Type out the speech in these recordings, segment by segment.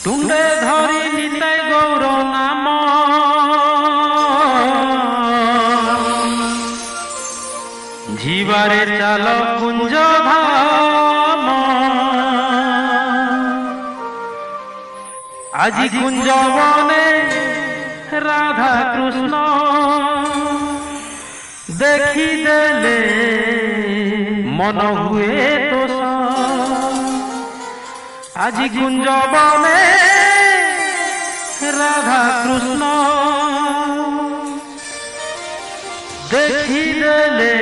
तुंडे धरी निताई गौर नाम जीवारे चाल कुंज धाम आज कुंज बने राधा कृष्ण देखी देले मन हुए तो आज कुंज बने राधा कृष्ण देखी देले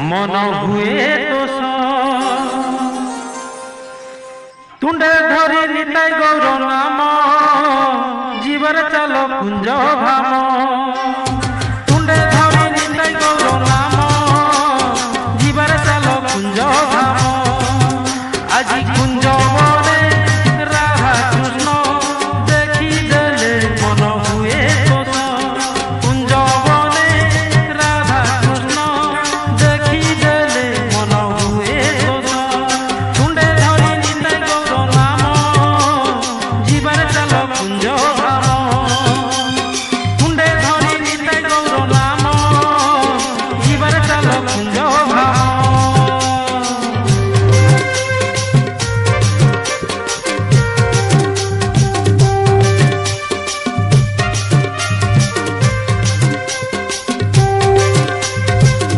मन हुए तो तुंडे धरी निताई गौर नाम जीवर चाल कुंज भाम तुंडे धरी निताई गौर नाम जीवर चाल कुंज भाम आज कुंज बने राधा कृष्ण देखी देले मन हुए तो कुंज बने राधा कृष्ण देखी देले मन हुए तो तुंडे धरी निताई गौर नाम जीवर चाल कुंज भाम तुंडे धरी निताई गौर नाम जीवर चाल कुंज भाम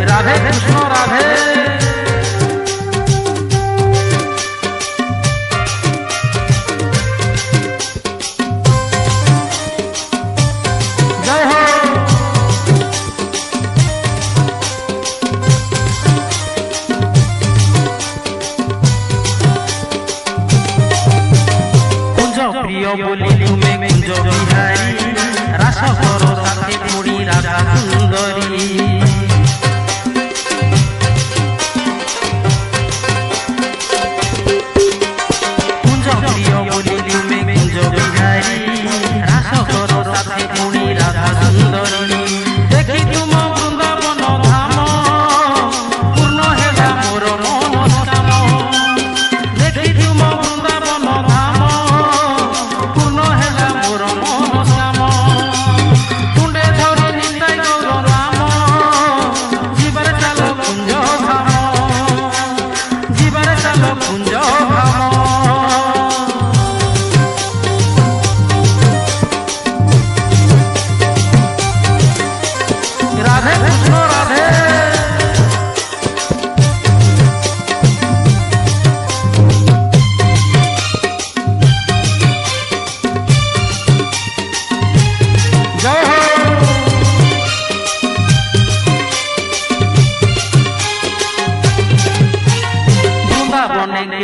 राधे कृष्ण राधे जय हो कुंज प्रिय बोली तुम्हें कुंज बिहारी रास करो साथे मुड़ी राधा सुंदरी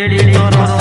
केड़ी तोर